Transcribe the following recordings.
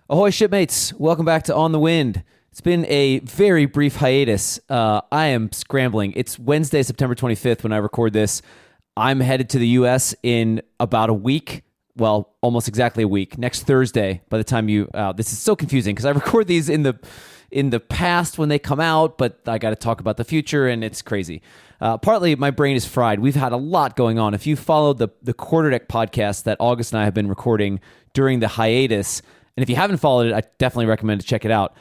Ahoy, shipmates. Welcome back to On the Wind. It's been a very brief hiatus. I am scrambling. It's Wednesday, September 25th when I record this. I'm headed to the U.S. in about a week. Well, almost exactly a week. Next Thursday, by the time you... this is so confusing because I record these in the past when they come out, but I got to talk about the future, and it's crazy. Partly, my brain is fried. We've had a lot going on. If you followed the Quarterdeck podcast that August and I have been recording during the hiatus... And if you haven't followed it, I definitely recommend to check it out.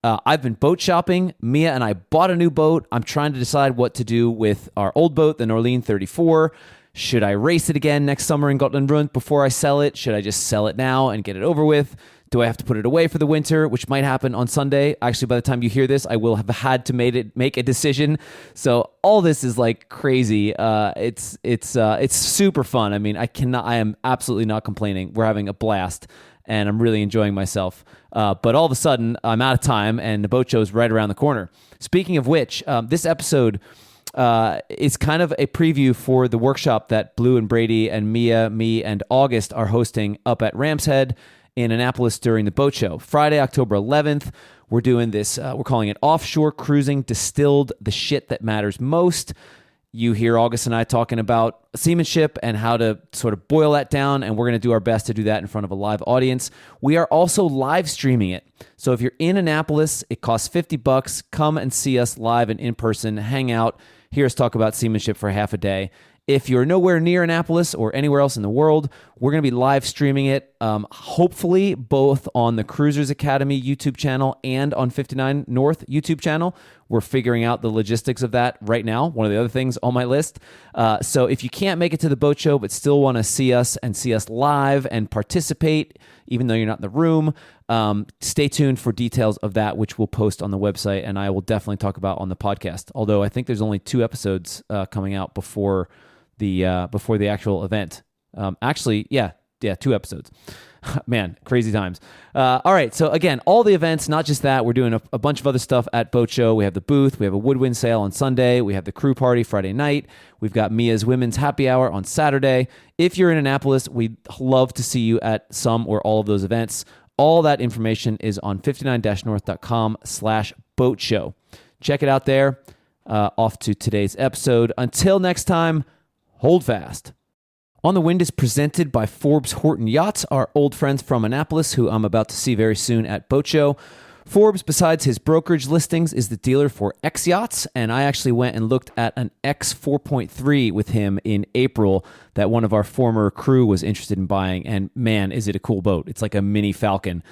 I've been boat shopping. Mia and I bought a new boat. I'm trying to decide what to do with our old boat, the Norleen 34. Should I race it again next summer in Gotland Rund before I sell it? Should I just sell it now and get it over with? Do I have to put it away for the winter, which might happen on Sunday? Actually, by the time you hear this, I will have had to make a decision. So all this is like crazy. It's super fun. I mean, I am absolutely not complaining. We're having a blast. And I'm really enjoying myself. But all of a sudden, I'm out of time, and the boat show is right around the corner. Speaking of which, this episode is kind of a preview for the workshop that Blue and Brady and Mia, me, and August are hosting up at Ram's Head in Annapolis during the boat show. Friday, October 11th, we're doing this, we're calling it Offshore Cruising Distilled, the shit that matters most. You hear August and I talking about seamanship and how to sort of boil that down, and we're going to do our best to do that in front of a live audience. We are also live streaming it. So if you're in Annapolis, it costs $50. Come and see us live and in person, hang out, hear us talk about seamanship for half a day. If you're nowhere near Annapolis or anywhere else in the world, we're going to be live streaming it, hopefully both on the Cruisers Academy YouTube channel and on 59 North YouTube channel. We're figuring out the logistics of that right now, one of the other things on my list. So if you can't make it to the boat show but still want to see us and see us live and participate, even though you're not in the room, stay tuned for details of that, which we'll post on the website and I will definitely talk about on the podcast. Although I think there's only 2 episodes coming out before the actual event. Actually, 2 episodes. Man, crazy times. All right, so again, all the events, not just that, we're doing a bunch of other stuff at Boat Show. We have the booth, we have a woodwind sale on Sunday, we have the crew party Friday night, we've got Mia's Women's Happy Hour on Saturday. If you're in Annapolis, we'd love to see you at some or all of those events. All that information is on 59-north.com/boat show. Check it out there. Off to today's episode. Until next time, hold fast. On the Wind is presented by Forbes Yachts, our old friends from Annapolis, who I'm about to see very soon at Boat Show. Forbes, besides his brokerage listings, is the dealer for X Yachts, and I actually went and looked at an X 4.3 with him in April that one of our former crew was interested in buying, and man, is it a cool boat. It's like a mini Falcon.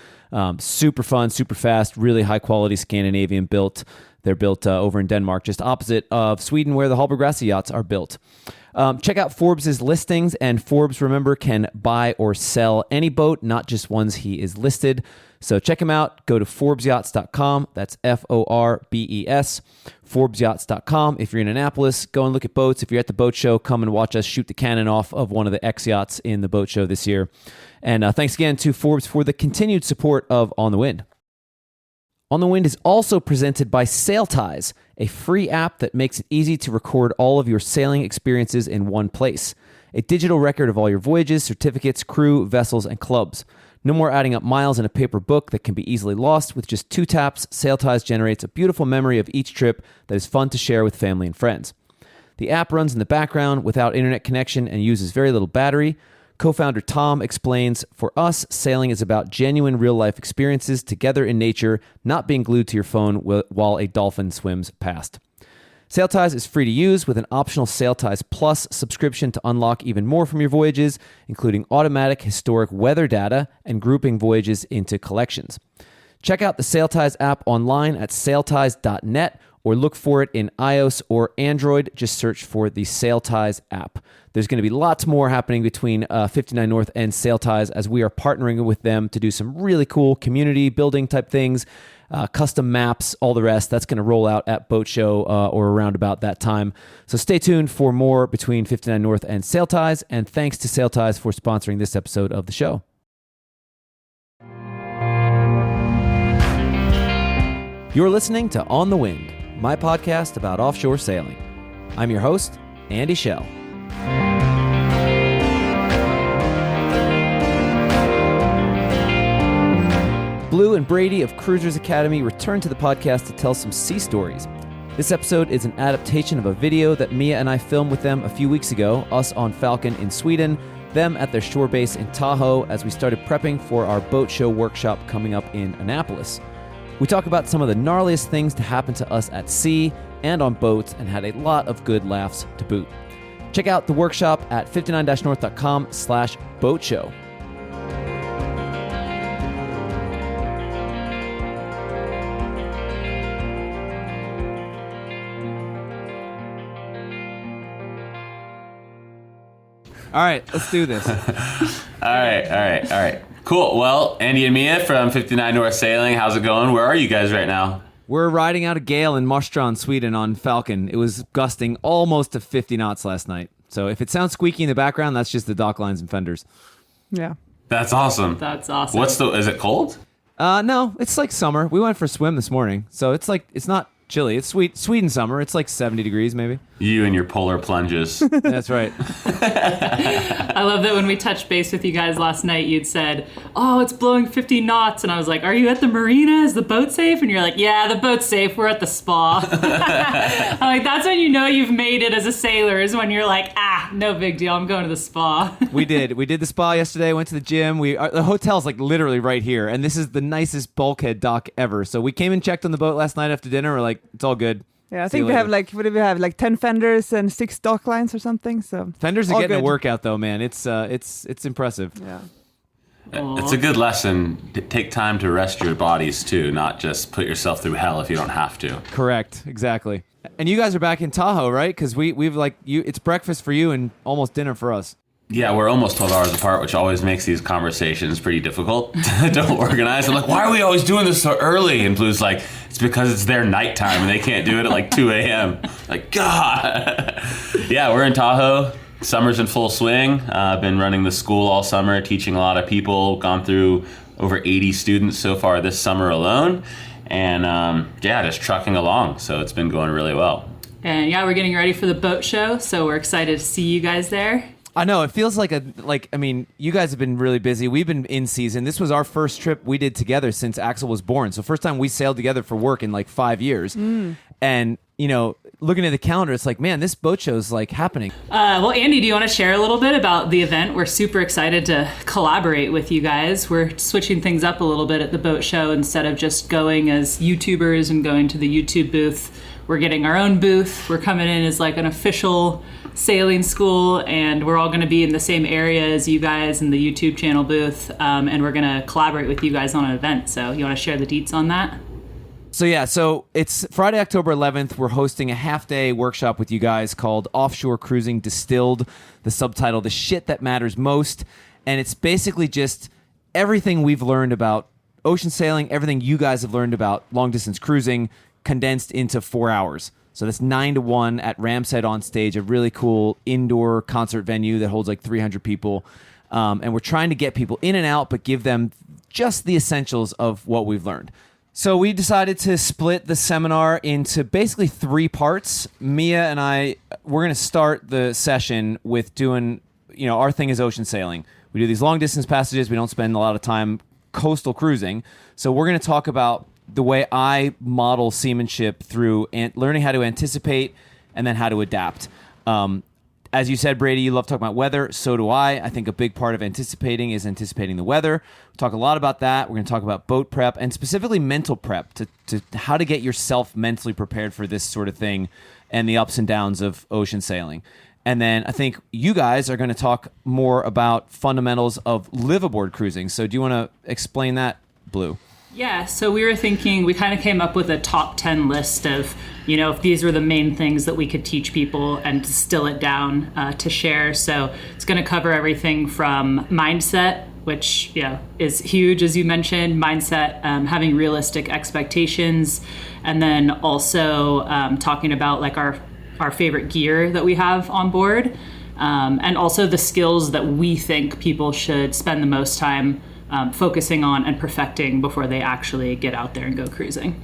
Super fun, super fast, really high-quality Scandinavian built. They're built over in Denmark, just opposite of Sweden, where the Hallberg yachts are built. Check out Forbes' listings, and Forbes, remember, can buy or sell any boat, not just ones he is listed. So check him out. Go to ForbesYachts.com. That's FORBES, ForbesYachts.com. If you're in Annapolis, go and look at boats. If you're at the boat show, come and watch us shoot the cannon off of one of the X yachts in the boat show this year. And thanks again to Forbes for the continued support of On the Wind. On the Wind is also presented by SailTies, a free app that makes it easy to record all of your sailing experiences in one place. A digital record of all your voyages, certificates, crew, vessels, and clubs. No more adding up miles in a paper book that can be easily lost. With just 2 taps, SailTies generates a beautiful memory of each trip that is fun to share with family and friends. The app runs in the background without internet connection and uses very little battery. Co-founder Tom explains, for us, sailing is about genuine real-life experiences together in nature, not being glued to your phone while a dolphin swims past. SailTies is free to use with an optional SailTies Plus subscription to unlock even more from your voyages, including automatic historic weather data and grouping voyages into collections. Check out the SailTies app online at sailties.net or look for it in iOS or Android. Just search for the SailTies app. There's going to be lots more happening between 59 North and SailTies as we are partnering with them to do some really cool community building type things, custom maps, all the rest. That's going to roll out at Boat Show or around about that time. So stay tuned for more between 59 North and SailTies, and thanks to SailTies for sponsoring this episode of the show. You're listening to On the Wind, my podcast about offshore sailing. I'm your host, Andy Schell. Blue and Brady of Cruisers Academy return to the podcast to tell some sea stories. This episode is an adaptation of a video that Mia and I filmed with them a few weeks ago, us on Falcon in Sweden, them at their shore base in Tahoe as we started prepping for our boat show workshop coming up in Annapolis. We talk about some of the gnarliest things to happen to us at sea and on boats and had a lot of good laughs to boot. Check out the workshop at 59-north.com/boatshow. All right, let's do this. All right. Cool. Well, Andy and Mia from 59 North Sailing, how's it going? Where are you guys right now? We're riding out a gale in Marstrand, Sweden on Falcon. It was gusting almost to 50 knots last night. So if it sounds squeaky in the background, that's just the dock lines and fenders. Yeah. That's awesome. That's awesome. Is it cold? No, it's like summer. We went for a swim this morning. So it's not chilly. It's Sweden summer. It's like 70 degrees maybe. You and your polar plunges. That's right. I love that when we touched base with you guys last night, you'd said, oh, it's blowing 50 knots. And I was like, are you at the marina? Is the boat safe? And you're like, yeah, the boat's safe. We're at the spa. I'm like, that's when you know you've made it as a sailor, is when you're like, no big deal. I'm going to the spa. We did the spa yesterday, went to the gym. The hotel's like literally right here. And this is the nicest bulkhead dock ever. So we came and checked on the boat last night after dinner. We're like, it's all good. Yeah, I think we have what do we have? 10 fenders and 6 dock lines or something. So fenders are all getting good. a workout though, man. It's impressive. Yeah. It's a good lesson. Take time to rest your bodies too, not just put yourself through hell if you don't have to. Correct, exactly. And you guys are back in Tahoe, right? Because we've it's breakfast for you and almost dinner for us. Yeah, we're almost 12 hours apart, which always makes these conversations pretty difficult to organize. I'm like, why are we always doing this so early? And Blue's like, it's because it's their nighttime and they can't do it at like 2 a.m. Like, God. Yeah, we're in Tahoe. Summer's in full swing. I've been running the school all summer, teaching a lot of people, gone through over 80 students so far this summer alone. And just trucking along. So it's been going really well. And yeah, we're getting ready for the boat show. So we're excited to see you guys there. I know, it feels like you guys have been really busy. We've been in season. This was our first trip we did together since Axel was born. So first time we sailed together for work in 5 years. And, looking at the calendar, it's like, man, this boat show is happening. Well, Andy, do you want to share a little bit about the event? We're super excited to collaborate with you guys. We're switching things up a little bit at the boat show. Instead of just going as YouTubers and going to the YouTube booth, we're getting our own booth. We're coming in as an official sailing school, and we're all going to be in the same area as you guys in the YouTube channel booth, and we're going to collaborate with you guys on an event. So you want to share the deets on that? So it's Friday, October 11th. We're hosting a half-day workshop with you guys called Offshore Cruising Distilled, the subtitle, The Shit That Matters Most. And it's basically just everything we've learned about ocean sailing, everything you guys have learned about long-distance cruising, condensed into 4 hours. So that's 9 to 1 at Ramshead on Stage, a really cool indoor concert venue that holds 300 people. And we're trying to get people in and out, but give them just the essentials of what we've learned. So we decided to split the seminar into basically 3 parts. Mia and I, we're going to start the session with doing, our thing is ocean sailing. We do these long distance passages. We don't spend a lot of time coastal cruising. So we're going to talk about the way I model seamanship through learning how to anticipate and then how to adapt. As you said, Brady, you love talking about weather. So do I. I think a big part of anticipating is anticipating the weather. We'll talk a lot about that. We're going to talk about boat prep and specifically mental prep to how to get yourself mentally prepared for this sort of thing and the ups and downs of ocean sailing. And then I think you guys are going to talk more about fundamentals of live-aboard cruising. So do you want to explain that, Blue? Yeah, so we were thinking, we kind of came up with a top 10 list of, if these were the main things that we could teach people and distill it down to share. So it's going to cover everything from mindset, which is huge, as you mentioned, mindset, having realistic expectations, and then also talking about our favorite gear that we have on board, and also the skills that we think people should spend the most time focusing on and perfecting before they actually get out there and go cruising.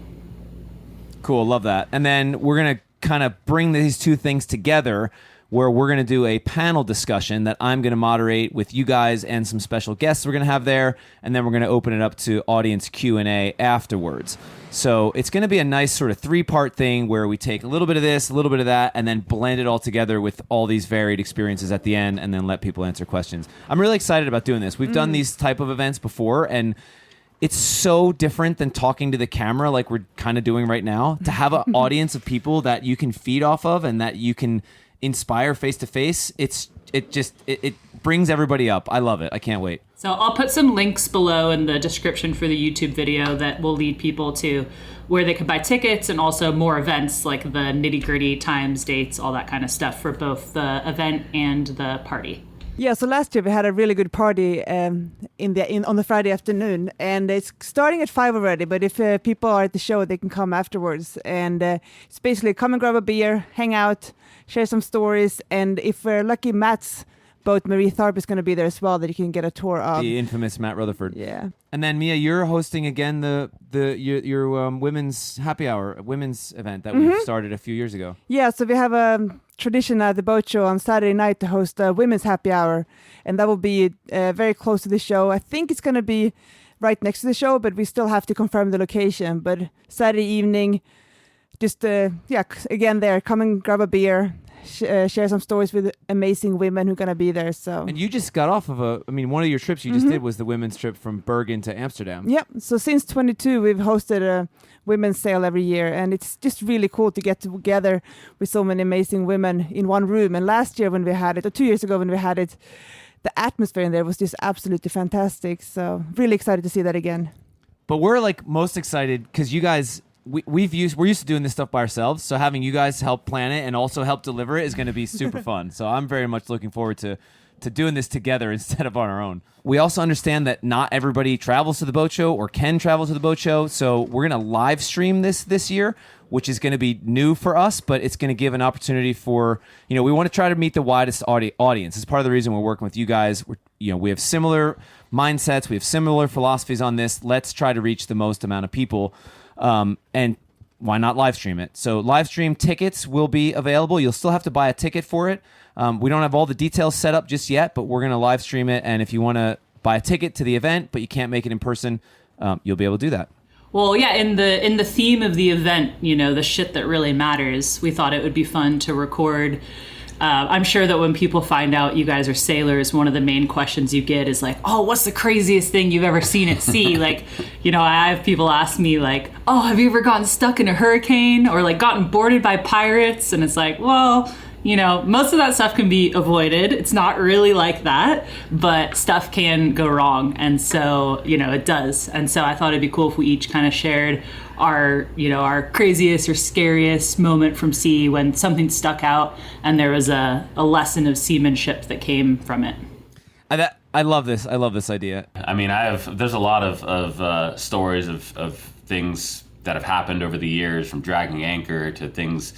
Cool, love that. And then we're going to kind of bring these two things together where we're going to do a panel discussion that I'm going to moderate with you guys and some special guests we're going to have there, and then we're going to open it up to audience Q&A afterwards. So it's going to be a nice sort of 3-part thing where we take a little bit of this, a little bit of that, and then blend it all together with all these varied experiences at the end, and then let people answer questions. I'm really excited about doing this. We've done these type of events before, and it's so different than talking to the camera like we're kind of doing right now. To have an audience of people that you can feed off of and that you can inspire face to face, it brings everybody up. I love it. I can't wait. So I'll put some links below in the description for the YouTube video that will lead people to where they can buy tickets, and also more events like the nitty-gritty times, dates, all that kind of stuff for both the event and the party. Yeah, so last year we had a really good party on the Friday afternoon, and it's starting at 5 already, but if people are at the show, they can come afterwards. And it's basically come and grab a beer, hang out, share some stories, and if we're lucky, Matt's boat, Marie Tharp, is going to be there as well, that you can get a tour of. The infamous Matt Rutherford. Yeah. And then Mia, you're hosting again your women's happy hour, women's event that we started a few years ago. Yeah, so we have a tradition at the boat show on Saturday night to host a women's happy hour, and that will be very close to the show. I think it's going to be right next to the show, but we still have to confirm the location. But Saturday evening, just again there, come and grab a beer, share some stories with amazing women who are going to be there. So. And you just got off of one of your trips you just did was the women's trip from Bergen to Amsterdam. Yep. So since 22, we've hosted a women's sail every year, and it's just really cool to get together with so many amazing women in one room. And last year when we had it, or 2 years ago when we had it, the atmosphere in there was just absolutely fantastic. So really excited to see that again. But we're like most excited because you guys, we're used to doing this stuff by ourselves, so having you guys help plan it and also help deliver it is going to be super fun. So I'm very much looking forward to doing this together instead of on our own. We also understand that not everybody travels to the boat show or can travel to the boat show, so we're going to live stream this year, which is going to be new for us, but it's going to give an opportunity for, we want to try to meet the widest audience. It's part of the reason we're working with you guys. We have similar mindsets, we have similar philosophies on this. Let's try to reach the most amount of people. And why not live stream it? So live stream tickets will be available. You'll still have to buy a ticket for it. We don't have all the details set up just yet, but we're going to live stream it. And if you want to buy a ticket to the event, but you can't make it in person, you'll be able to do that. Well, yeah, in the theme of the event, the shit that really matters, we thought it would be fun to record. I'm sure that when people find out you guys are sailors, one of the main questions you get is like, oh, what's the craziest thing you've ever seen at sea? Like, I have people ask me like, oh, have you ever gotten stuck in a hurricane or like gotten boarded by pirates? And it's like, well, most of that stuff can be avoided. It's not really like that, but stuff can go wrong. And so, it does. And so I thought it'd be cool if we each kind of shared our craziest or scariest moment from sea when something stuck out and there was a lesson of seamanship that came from it. I love this. I love this idea. I mean, there's a lot of stories of things that have happened over the years, from dragging anchor to things,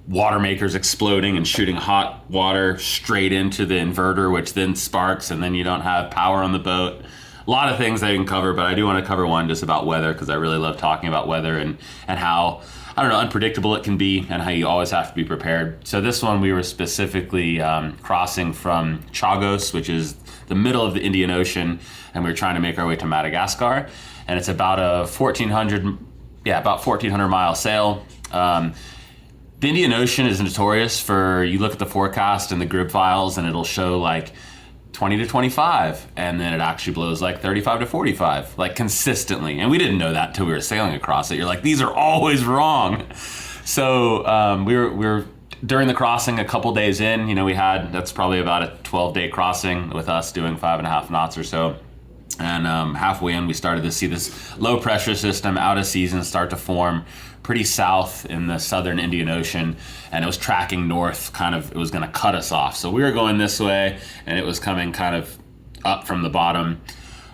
water makers exploding and shooting hot water straight into the inverter, which then sparks, and then you don't have power on the boat. A lot of things that you can cover, but I do want to cover one just about weather, because I really love talking about weather and how, unpredictable it can be and how you always have to be prepared. So this one, we were specifically crossing from Chagos, which is the middle of the Indian Ocean, and we were trying to make our way to Madagascar. And it's about a 1,400 mile sail. The Indian Ocean is notorious for, you look at the forecast and the grid files and it'll show like 20 to 25, and then it actually blows like 35 to 45, like consistently. And we didn't know that until we were sailing across it. You're like, these are always wrong. So we were during the crossing, a couple days in, that's probably about a 12-day crossing with us doing 5.5 knots or so. And halfway in, we started to see this low pressure system out of season start to form pretty south in the southern Indian Ocean, and it was tracking north, it was going to cut us off. So we were going this way, and it was coming kind of up from the bottom.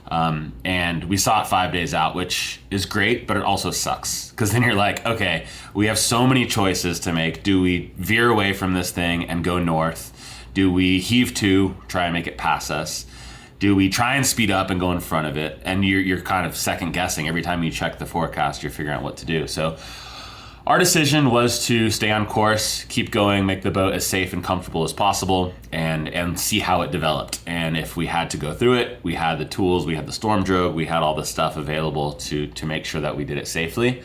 And we saw it 5 days out, which is great, but it also sucks. Because then you're like, okay, we have so many choices to make. Do we veer away from this thing and go north? Do we heave to, try and make it pass us? Do we try and speed up and go in front of it? And you're kind of second guessing. Every time you check the forecast, you're figuring out what to do. So our decision was to stay on course, keep going, make the boat as safe and comfortable as possible, and see how it developed. And if we had to go through it, we had the tools, we had the storm drogue, we had all the stuff available to make sure that we did it safely.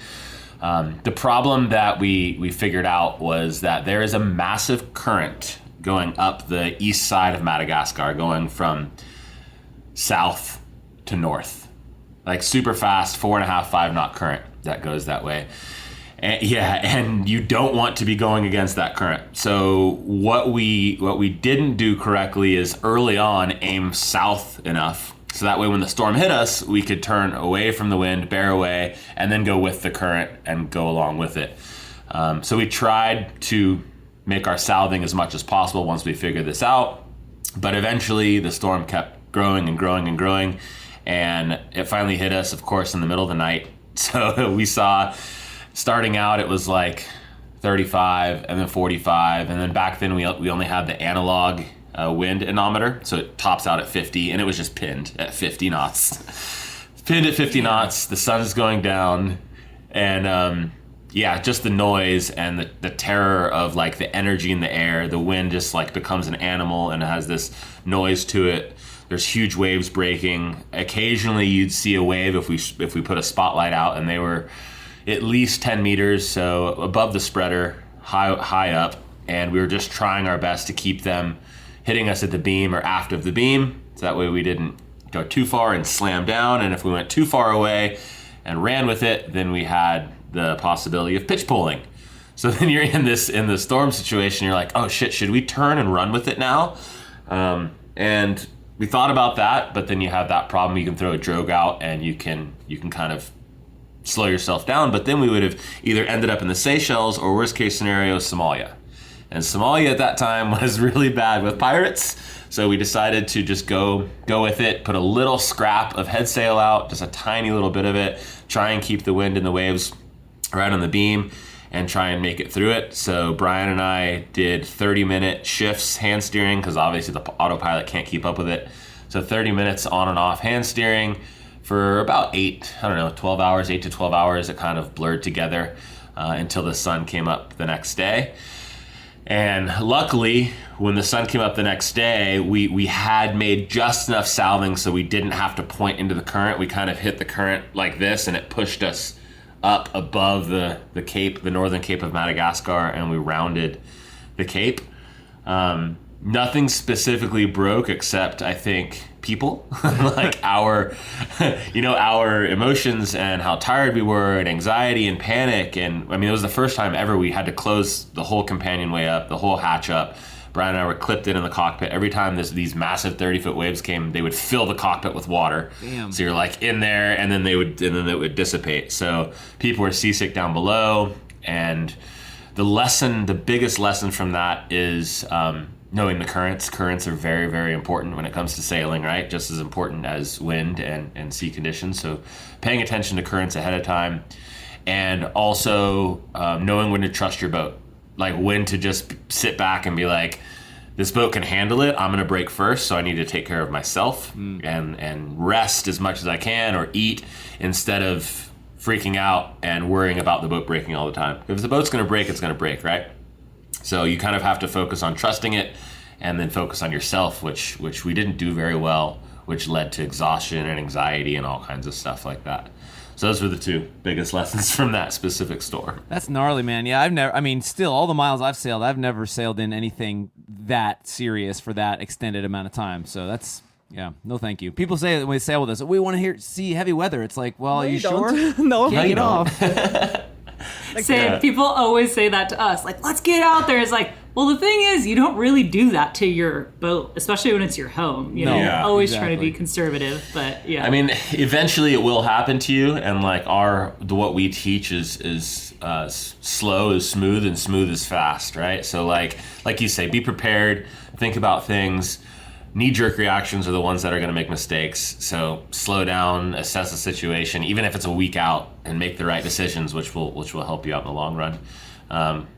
The problem that we figured out was that there is a massive current going up the east side of Madagascar, going from south to north, like super fast, 4.5, 5 knot current that goes that way. And you don't want to be going against that current. So what we didn't do correctly is early on aim south enough, so that way when the storm hit us, we could turn away from the wind, bear away, and then go with the current and go along with it. So we tried to make our southing as much as possible once we figured this out. But eventually the storm kept growing and growing and growing. And it finally hit us, of course, in the middle of the night. So we saw, starting out, it was like 35 and then 45. And then back then we only had the analog wind anemometer. So it tops out at 50, and it was just pinned at 50 knots. Pinned at 50 knots, the sun is going down. And just the noise and the terror of like the energy in the air. The wind just like becomes an animal and it has this noise to it. There's huge waves breaking. Occasionally you'd see a wave if we put a spotlight out, and they were at least 10 meters, so above the spreader, high up, and we were just trying our best to keep them hitting us at the beam or aft of the beam, so that way we didn't go too far and slam down. And if we went too far away and ran with it, then we had the possibility of pitch pulling. So then you're in the storm situation, you're like, oh shit, should we turn and run with it now? And we thought about that, but then you have that problem. You can throw a drogue out and you can kind of slow yourself down, but then we would have either ended up in the Seychelles or, worst case scenario, Somalia. And Somalia at that time was really bad with pirates, so we decided to just go with it, put a little scrap of head sail out, just a tiny little bit of it, try and keep the wind and the waves right on the beam, and try and make it through it. So Brian and I did 30-minute shifts, hand steering, because obviously the autopilot can't keep up with it. So 30 minutes on and off hand steering for about 12 hours, 8 to 12 hours. It kind of blurred together until the sun came up the next day. And luckily, when the sun came up the next day, we had made just enough southing so we didn't have to point into the current. We kind of hit the current like this, and it pushed us up above the cape, the northern cape of Madagascar, and we rounded the cape. Nothing specifically broke except, I think, people, like our emotions and how tired we were, and anxiety and panic. And I mean, it was the first time ever we had to close the whole companionway up, the whole hatch up. Brian and I were clipped in the cockpit. Every time these massive 30-foot waves came, they would fill the cockpit with water. Damn. So you're like in there, and then it would dissipate. So people were seasick down below. And the biggest lesson from that is knowing the currents. Currents are very, very important when it comes to sailing, right? Just as important as wind and sea conditions. So paying attention to currents ahead of time, and also knowing when to trust your boat. Like when to just sit back and be like, this boat can handle it. I'm going to break first, so I need to take care of myself and rest as much as I can, or eat, instead of freaking out and worrying about the boat breaking all the time. If the boat's going to break, it's going to break, right? So you kind of have to focus on trusting it, and then focus on yourself, which we didn't do very well, which led to exhaustion and anxiety and all kinds of stuff like that. So those were the two biggest lessons from that specific storm. That's gnarly, man. Yeah, still, all the miles I've sailed, I've never sailed in anything that serious for that extended amount of time. So that's, no thank you. People say that when they sail with us, we want to see heavy weather. It's like, well, are you sure? No, Can't get off. People always say that to us, like, let's get out there. It's like, well, the thing is, you don't really do that to your boat, especially when it's your home. You know, you're always trying to be conservative, but yeah. I mean, eventually it will happen to you, and like what we teach is slow is smooth, and smooth is fast, right? So like you say, be prepared, think about things. Knee-jerk reactions are the ones that are going to make mistakes. So slow down, assess the situation, even if it's a week out, and make the right decisions, which will help you out in the long run.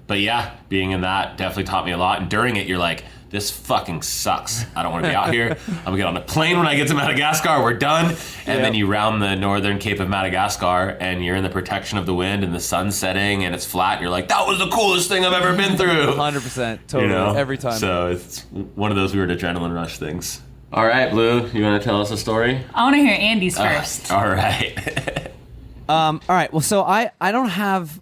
But yeah, being in that definitely taught me a lot. And during it, you're like, this fucking sucks. I don't want to be out here. I'm going to get on a plane when I get to Madagascar. We're done. And then you round the northern Cape of Madagascar, and you're in the protection of the wind, and the sun's setting, and it's flat, and you're like, that was the coolest thing I've ever been through. 100%. Totally. Every time. So it's one of those weird adrenaline rush things. All right, Blue, you want to tell us a story? I want to hear Andy's first. All right. All right. Well, so I don't have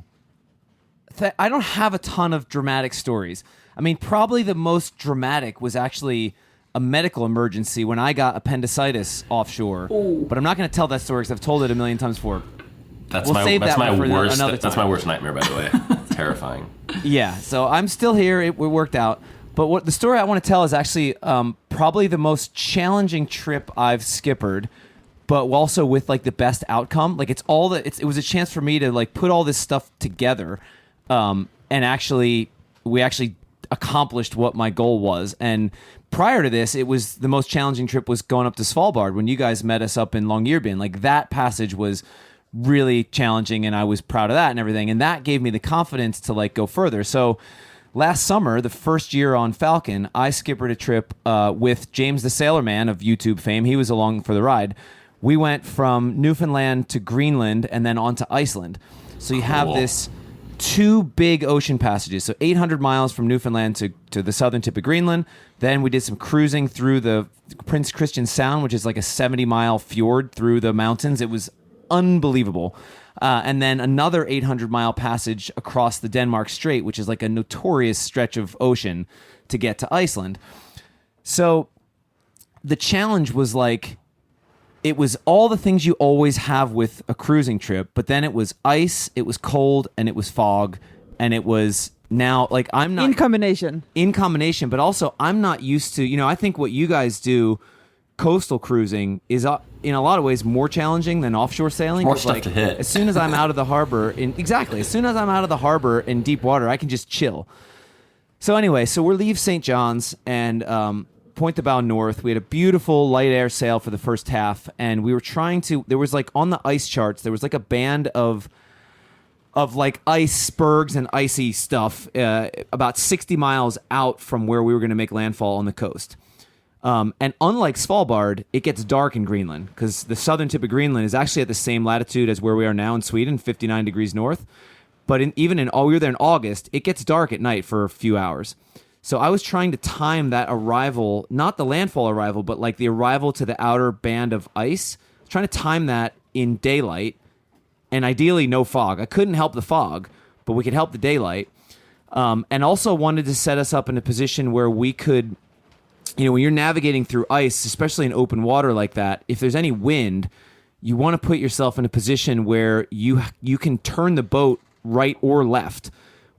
a ton of dramatic stories. I mean, probably the most dramatic was actually a medical emergency when I got appendicitis offshore. Ooh. But I'm not going to tell that story because I've told it a million times before. That's my worst nightmare, by the way. It's terrifying. Yeah. So I'm still here. It worked out. But what the story I want to tell is actually probably the most challenging trip I've skippered, but also with like the best outcome. Like it was a chance for me to like put all this stuff together, and we actually accomplished what my goal was. And prior to this, it was the most challenging trip was going up to Svalbard when you guys met us up in Longyearbyen. Like that passage was really challenging, and I was proud of that and everything. And that gave me the confidence to like go further. So last summer, the first year on Falcon, I skippered a trip with James the Sailor Man of YouTube fame. He was along for the ride. We went from Newfoundland to Greenland and then on to Iceland. So you have this 2 big ocean passages. So 800 miles from Newfoundland to the southern tip of Greenland. Then we did some cruising through the Prince Christian Sound, which is like a 70-mile fjord through the mountains. It was unbelievable. And then another 800-mile passage across the Denmark Strait, which is like a notorious stretch of ocean to get to Iceland. So the challenge was like, it was all the things you always have with a cruising trip, but then it was ice, it was cold, and it was fog, and it was now, like, I'm not... In combination, but also I'm not used to, I think what you guys do, coastal cruising, is in a lot of ways more challenging than offshore sailing. More stuff to hit. As soon as I'm out of the harbor, as soon as I'm out of the harbor in deep water, I can just chill. So anyway, we leave St. John's and point the bow north. We had a beautiful light air sail for the first half, and we were there was like on the ice charts, there was like a band of like icebergs and icy stuff about 60 miles out from where we were going to make landfall on the coast. And unlike Svalbard, it gets dark in Greenland because the southern tip of Greenland is actually at the same latitude as where we are now in Sweden, 59 degrees north. But we were there in August, it gets dark at night for a few hours. So I was trying to time that arrival, not the landfall arrival, but like the arrival to the outer band of ice, trying to time that in daylight and ideally no fog. I couldn't help the fog, but we could help the daylight. And also wanted to set us up in a position where we could, when you're navigating through ice, especially in open water like that, if there's any wind, you want to put yourself in a position where you can turn the boat right or left,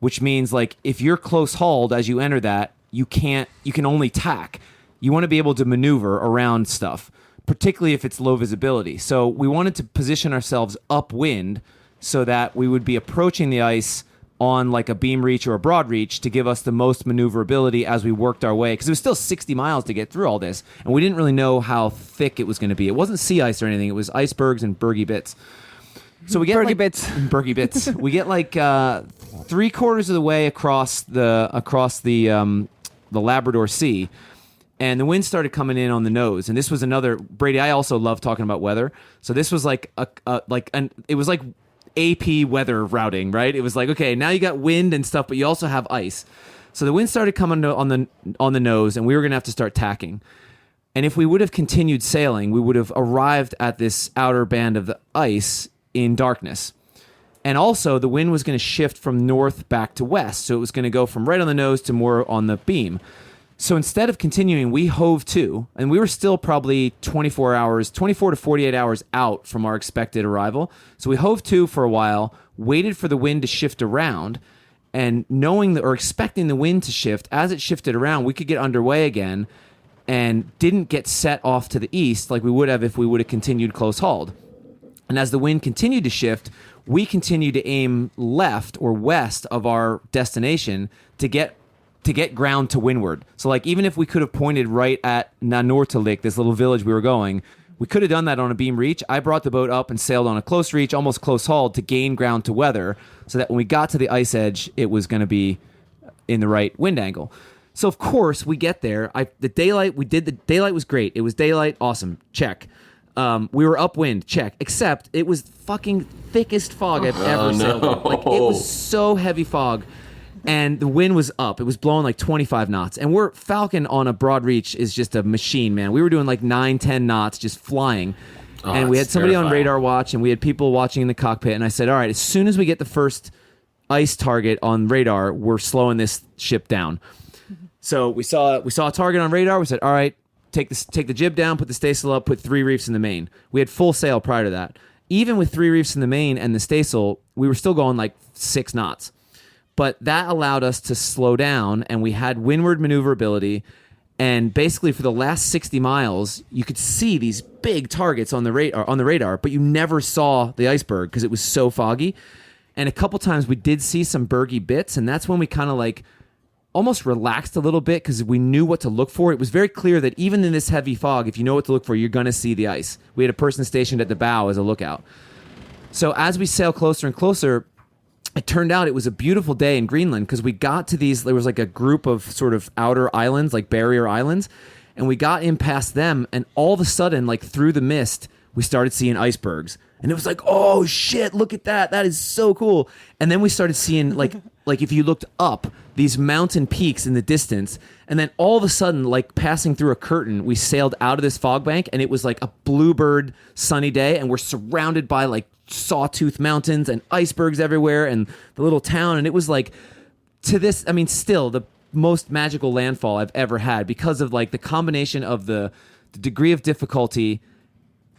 which means like if you're close hauled as you enter that, you can only tack. You want to be able to maneuver around stuff, particularly if it's low visibility. So we wanted to position ourselves upwind so that we would be approaching the ice on like a beam reach or a broad reach to give us the most maneuverability as we worked our way, because it was still 60 miles to get through all this, and we didn't really know how thick it was going to be. It wasn't sea ice or anything. It was icebergs and bergy bits. So we get bergy bits. We get like 3/4 of the way across the Labrador Sea, and the wind started coming in on the nose. And this was another, Brady, I also love talking about weather. So this was like it was like AP weather routing, right? It was like, okay, now you got wind and stuff, but you also have ice. So the wind started coming on the nose, and we were going to have to start tacking. And if we would have continued sailing, we would have arrived at this outer band of the ice in darkness. And also, the wind was going to shift from north back to west, so it was going to go from right on the nose to more on the beam. So instead of continuing, we hove to, and we were still probably 24 to 48 hours out from our expected arrival. So we hove to for a while, waited for the wind to shift around, and expecting the wind to shift, as it shifted around, we could get underway again and didn't get set off to the east like we would have if we would have continued close hauled. And as the wind continued to shift, we continued to aim left or west of our destination to get ground to windward. So like even if we could have pointed right at Nanortalik, this little village we were going, we could have done that on a beam reach. I brought the boat up and sailed on a close reach, almost close hauled, to gain ground to weather, so that when we got to the ice edge, it was going to be in the right wind angle. So of course we get there. The daylight was great. It was daylight, awesome, check. We were upwind, check. Except it was fucking thickest fog I've ever sailed on. Like it was so heavy fog, and the wind was up. It was blowing like 25 knots. And Falcon on a broad reach is just a machine, man. We were doing like 9-10 knots, just flying. And we had somebody terrifying. on radar watch, and we had people watching in the cockpit. And I said, all right, as soon as we get the first ice target on radar, we're slowing this ship down. So we saw a target on radar. We said, all right, take the jib down, put the staysail up, put 3 reefs in the main. We had full sail prior to that. Even with 3 reefs in the main and the staysail, we were still going like 6 knots. But that allowed us to slow down, and we had windward maneuverability. And basically, for the last 60 miles, you could see these big targets on the radar, but you never saw the iceberg because it was so foggy. And a couple times we did see some bergy bits, and that's when we kind of like almost relaxed a little bit because we knew what to look for. It was very clear that even in this heavy fog, if you know what to look for, you're going to see the ice. We had a person stationed at the bow as a lookout. So as we sail closer and closer, it turned out it was a beautiful day in Greenland because we got to there was like a group of sort of outer islands, like barrier islands, and we got in past them, and all of a sudden, like through the mist, we started seeing icebergs. And it was like, oh shit, look at that. That is so cool. And then we started seeing like if you looked up, these mountain peaks in the distance. And then all of a sudden, like passing through a curtain, we sailed out of this fog bank, and it was like a bluebird sunny day, and we're surrounded by like sawtooth mountains and icebergs everywhere and the little town. And it was like, still the most magical landfall I've ever had because of like the combination of the degree of difficulty,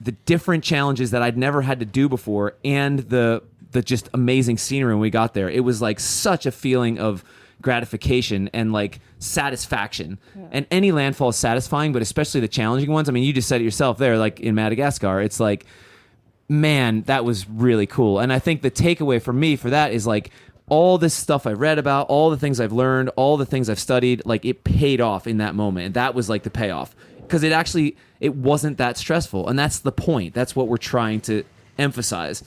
the different challenges that I'd never had to do before, and the just amazing scenery when we got there. It was like such a feeling of gratification and like satisfaction. Yeah. And any landfall is satisfying, but especially the challenging ones. I mean, you just said it yourself there, like in Madagascar, it's like, man, that was really cool. And I think the takeaway for me for that is like all this stuff I've read about, all the things I've learned, all the things I've studied, like it paid off in that moment. And that was like the payoff. Because it wasn't that stressful. And that's the point. That's what we're trying to emphasize.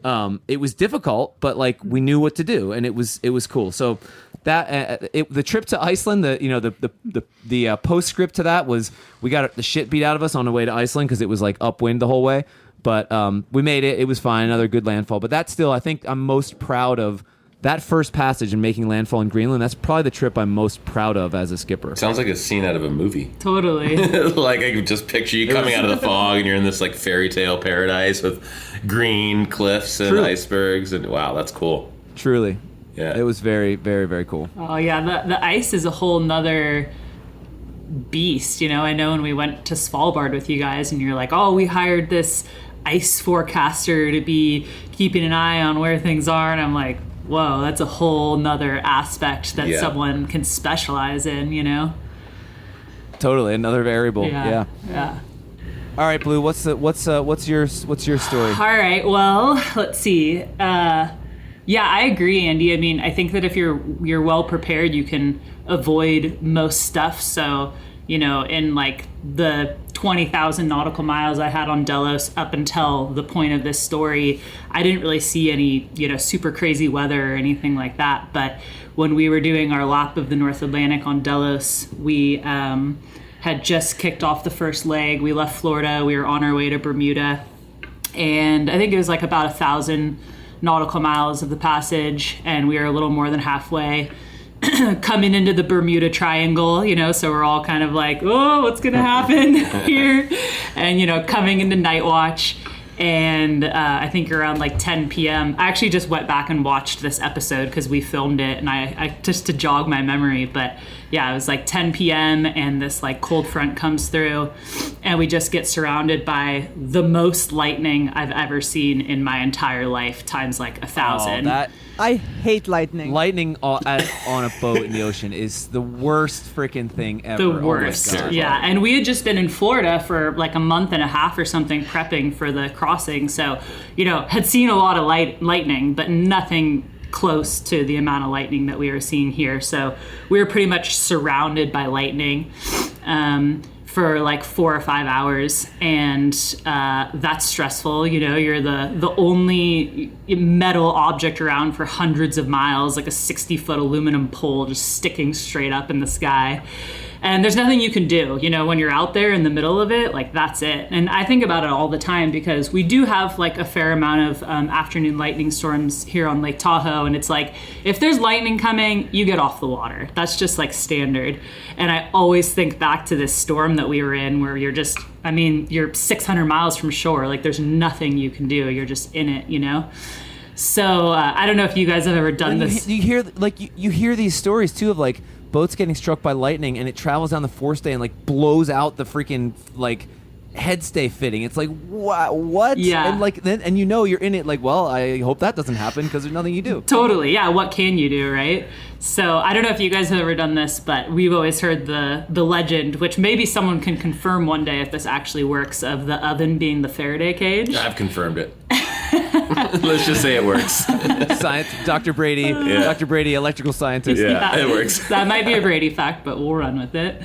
It was difficult, but like we knew what to do, and it was cool. So that the trip to Iceland, the postscript to that was we got the shit beat out of us on the way to Iceland because it was like upwind the whole way. But we made it. It was fine. Another good landfall. But that's still, I think I'm most proud of that first passage and making landfall in Greenland. That's probably the trip I'm most proud of as a skipper. Sounds like a scene out of a movie. Totally. Like I could just picture you coming out of the fog and you're in this like fairy tale paradise with green cliffs and icebergs, and wow, that's cool. Truly. Yeah. It was very, very, very cool. Oh yeah, the ice is a whole nother beast. You know, I know when we went to Svalbard with you guys and you're like, oh, we hired this ice forecaster to be keeping an eye on where things are, and I'm like, whoa, that's a whole nother aspect that someone can specialize in, you know? Totally, another variable. Yeah. All right, Blue, what's your story? All right, well, let's see. Yeah, I agree, Andy. I mean, I think that if you're well prepared, you can avoid most stuff. So, you know, in like the 20,000 nautical miles I had on Delos up until the point of this story, I didn't really see any, you know, super crazy weather or anything like that. But when we were doing our lap of the North Atlantic on Delos, we had just kicked off the first leg. We left Florida. We were on our way to Bermuda. And I think it was like about 1,000 nautical miles of the passage, and we were a little more than halfway coming into the Bermuda Triangle, you know, so we're all kind of like, oh, what's going to happen here? And, you know, coming into night watch. And I think around like 10 p.m. I actually just went back and watched this episode because we filmed it, and I just to jog my memory. But yeah, it was like 10 p.m. and this like cold front comes through, and we just get surrounded by the most lightning I've ever seen in my entire life, times like 1,000. I hate lightning. Lightning on a boat in the ocean is the worst freaking thing ever. The worst. Oh yeah. And we had just been in Florida for like a month and a half or something prepping for the crossing. So, you know, had seen a lot of lightning, but nothing close to the amount of lightning that we were seeing here. So we were pretty much surrounded by lightning. for like 4 or 5 hours, and that's stressful. You know, you're the only metal object around for hundreds of miles, like a 60-foot aluminum pole just sticking straight up in the sky. And there's nothing you can do, you know, when you're out there in the middle of it, like that's it. And I think about it all the time because we do have like a fair amount of afternoon lightning storms here on Lake Tahoe. And it's like, if there's lightning coming, you get off the water. That's just like standard. And I always think back to this storm that we were in where you're 600 miles from shore. Like there's nothing you can do. You're just in it, you know? So I don't know if you guys have ever done this. You hear like you hear these stories too of like boats getting struck by lightning and it travels down the forestay and like blows out the freaking like headstay fitting. It's like what? Yeah. And like then and you know you're in it like, well, I hope that doesn't happen because there's nothing you do. Totally. Yeah. What can you do, right? So I don't know if you guys have ever done this, but we've always heard the legend, which maybe someone can confirm one day if this actually works, of the oven being the Faraday cage. I've confirmed it. Let's just say it works. Science, Dr. Brady, Dr. Brady, electrical scientist. Yeah, it works. That might be a Brady fact, but we'll run with it.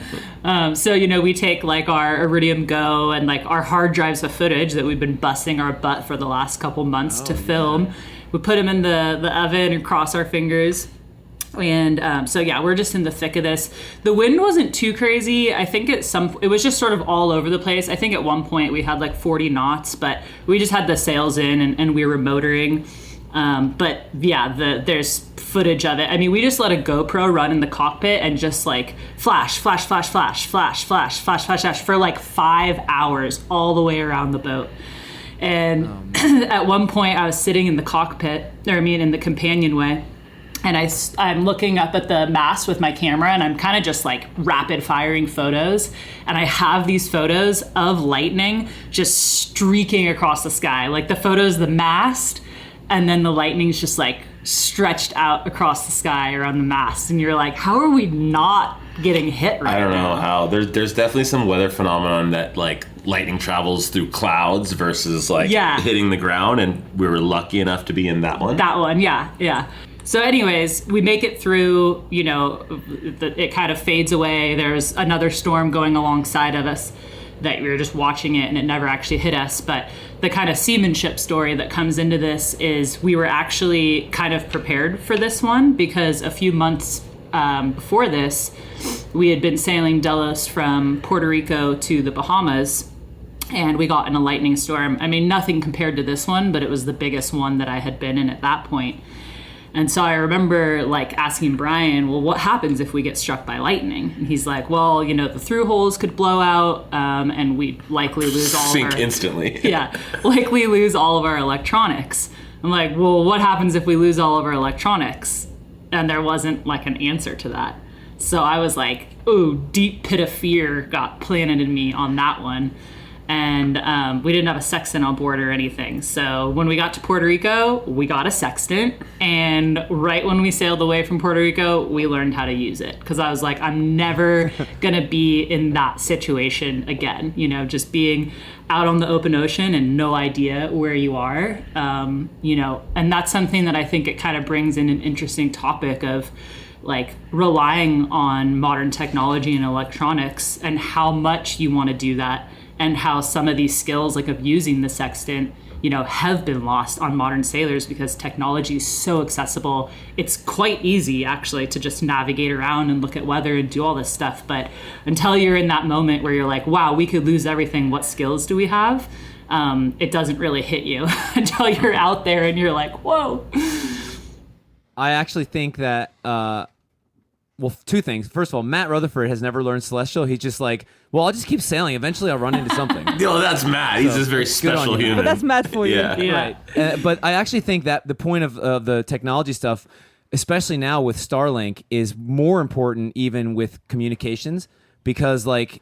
So, you know, we take like our Iridium Go and like our hard drives of footage that we've been busting our butt for the last couple months to film. Yeah. We put them in the oven and cross our fingers. And so yeah, we're just in the thick of this. The wind wasn't too crazy. I think it was just sort of all over the place. I think at one point we had like 40 knots, but we just had the sails in and we were motoring. But yeah, there's footage of it. I mean, we just let a GoPro run in the cockpit and just like flash for like 5 hours all the way around the boat. And at one point I was sitting in the cockpit, in the companionway. And I'm looking up at the mast with my camera and I'm kind of just like rapid firing photos. And I have these photos of lightning just streaking across the sky. Like the photos of the mast and then the lightning's just like stretched out across the sky around the mast. And you're like, how are we not getting hit right now? I don't know how. There's definitely some weather phenomenon that like lightning travels through clouds versus like hitting the ground. And we were lucky enough to be in that one. That one, yeah. So anyways, we make it through, you know, it kind of fades away. There's another storm going alongside of us that we were just watching it and it never actually hit us. But the kind of seamanship story that comes into this is we were actually kind of prepared for this one because a few months before this, we had been sailing Delos from Puerto Rico to the Bahamas. And we got in a lightning storm. I mean, nothing compared to this one, but it was the biggest one that I had been in at that point. And so I remember like asking Brian, well, what happens if we get struck by lightning? And he's like, well, you know, the through holes could blow out and we'd likely lose all Sink instantly. Likely lose all of our electronics. I'm like, well, what happens if we lose all of our electronics? And there wasn't like an answer to that. So I was like, ooh, deep pit of fear got planted in me on that one. And we didn't have a sextant on board or anything. So when we got to Puerto Rico, we got a sextant. And right when we sailed away from Puerto Rico, we learned how to use it. Because I was like, I'm never going to be in that situation again. You know, just being out on the open ocean and no idea where you are. You know, and that's something that I think it kind of brings in an interesting topic of like relying on modern technology and electronics and how much you want to do that. And how some of these skills, like of using the sextant, you know, have been lost on modern sailors because technology is so accessible. It's quite easy, actually, to just navigate around and look at weather and do all this stuff. But until you're in that moment where you're like, wow, we could lose everything. What skills do we have? It doesn't really hit you until you're out there and you're like, whoa. I actually think that, well, two things. First of all, Matt Rutherford has never learned Celestial. He's just like, well, I'll just keep sailing. Eventually, I'll run into something. Yo, that's Matt. He's just very special human. But that's Matt for you. Yeah. Right. But I actually think that the point of the technology stuff, especially now with Starlink, is more important even with communications because, like,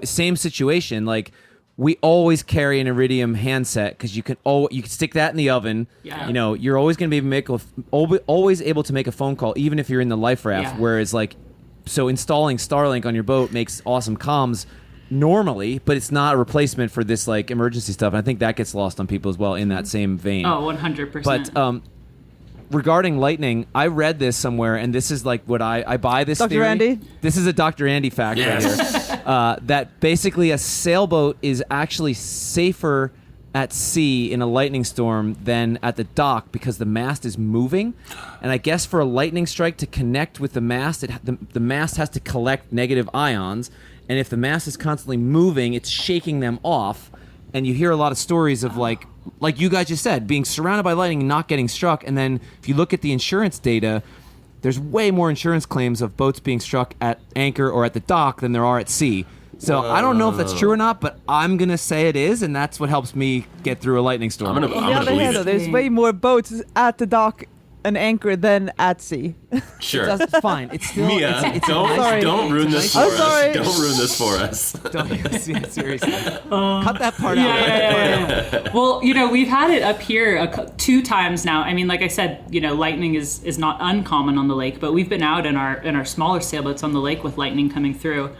same situation, like, we always carry an Iridium handset because you can stick that in the oven. Yeah. You know, you're always going to be always able to make a phone call, even if you're in the life raft. Yeah. Whereas, like, so installing Starlink on your boat makes awesome comms normally, but it's not a replacement for this like emergency stuff. And I think that gets lost on people as well in that same vein. Oh, 100%. But regarding lightning, I read this somewhere, and this is like what I buy this Dr. theory. Andy? This is a Dr. Andy fact right here. that basically a sailboat is actually safer at sea in a lightning storm than at the dock because the mast is moving. And I guess for a lightning strike to connect with the mast, the mast has to collect negative ions. And if the mast is constantly moving, it's shaking them off. And you hear a lot of stories of like you guys just said, being surrounded by lightning and not getting struck. And then if you look at the insurance data, there's way more insurance claims of boats being struck at anchor or at the dock than there are at sea. So I don't know if that's true or not, but I'm going to say it is, and that's what helps me get through a lightning storm. On the other hand, there's way more boats at the dock and anchor than at sea. Sure. It's fine. It's still... Mia, don't ruin this for us. Don't ruin this for us. Seriously. Cut that part out. Yeah. Well, we've had it up here 2 times now. I mean, like I said, lightning is not uncommon on the lake, but we've been out in our smaller sailboats on the lake with lightning coming through.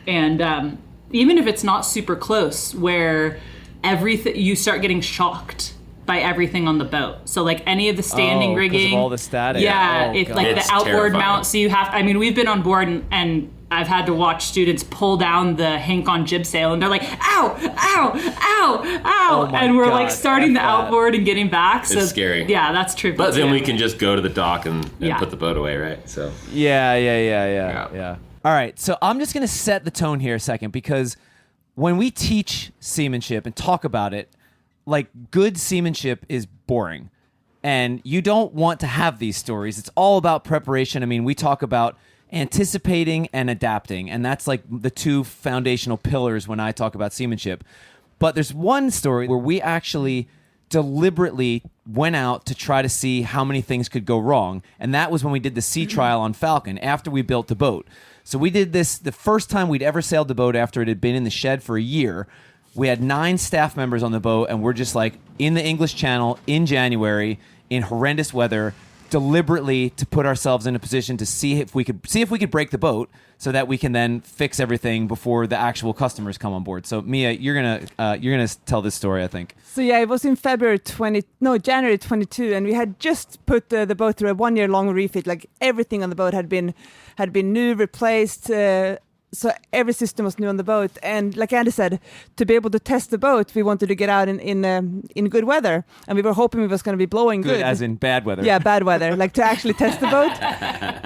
And even if it's not super close, where everything, you start getting shocked by everything on the boat. So like any of the standing rigging, of all the static. Yeah, it's the outboard mount. So you have, we've been on board and I've had to watch students pull down the hank on jib sail and they're like, ow, ow, ow, ow. And we're like starting the outboard and getting back. So it's scary. Yeah, that's true. But then we can just go to the dock and put the boat away, right? So Yeah. All right, so I'm just going to set the tone here a second because when we teach seamanship and talk about it, like good seamanship is boring and you don't want to have these stories. It's all about preparation. I mean, we talk about anticipating and adapting, and that's like the 2 foundational pillars when I talk about seamanship. But there's one story where we actually deliberately went out to try to see how many things could go wrong, and that was when we did the sea trial on Falcon after we built the boat. So we did this the first time we'd ever sailed the boat after it had been in the shed for a year. We had 9 staff members on the boat, and we're just like in the English Channel in January in horrendous weather, deliberately to put ourselves in a position to see if we could break the boat, so that we can then fix everything before the actual customers come on board. So Mia, you're gonna tell this story, I think. So yeah, it was in January 22, and we had just put the boat through a 1-year-long refit. Like everything on the boat had been new, replaced. So every system was new on the boat, and like Andy said, to be able to test the boat, we wanted to get out in good weather, and we were hoping it was going to be blowing good. As in bad weather. Yeah, bad weather, like to actually test the boat.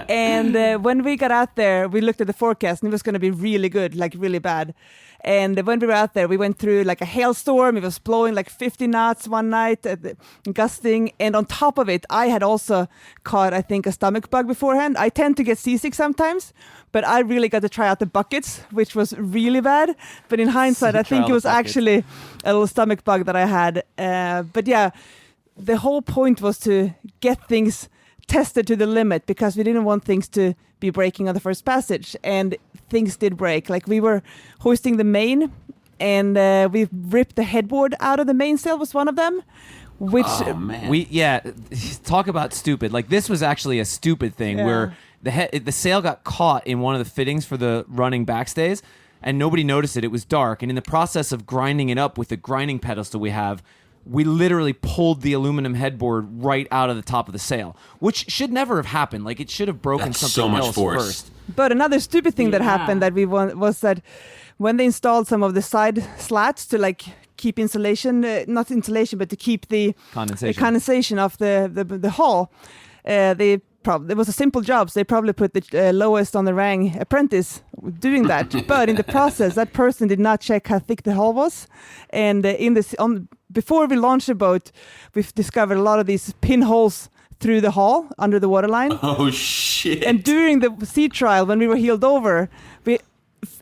And when we got out there, we looked at the forecast, and it was going to be really good, like really bad. And when we were out there, we went through like a hailstorm. It was blowing like 50 knots one night, gusting. And on top of it, I had also caught, I think, a stomach bug beforehand. I tend to get seasick sometimes, but I really got to try out the buckets, which was really bad. But in hindsight, I think it was actually a little stomach bug that I had. But yeah, the whole point was to get things tested to the limit because we didn't want things to be breaking on the first passage, and things did break. Like we were hoisting the main, and we ripped the headboard out of the mainsail was one of them. Which talk about stupid. Like this was actually a stupid thing where the sail got caught in one of the fittings for the running backstays, and nobody noticed it. It was dark, and in the process of grinding it up with the grinding pedestal we have, we literally pulled the aluminum headboard right out of the top of the sail, which should never have happened. Like it should have broken something else first. But another stupid thing that happened that we was that when they installed some of the side slats to like keep insulation, not insulation, but to keep the condensation of the hull, it was a simple job, so they probably put the lowest on the rang apprentice doing that. But in the process, that person did not check how thick the hull was, and before we launched the boat, we've discovered a lot of these pinholes through the hull under the waterline. Oh shit! And during the sea trial, when we were heeled over,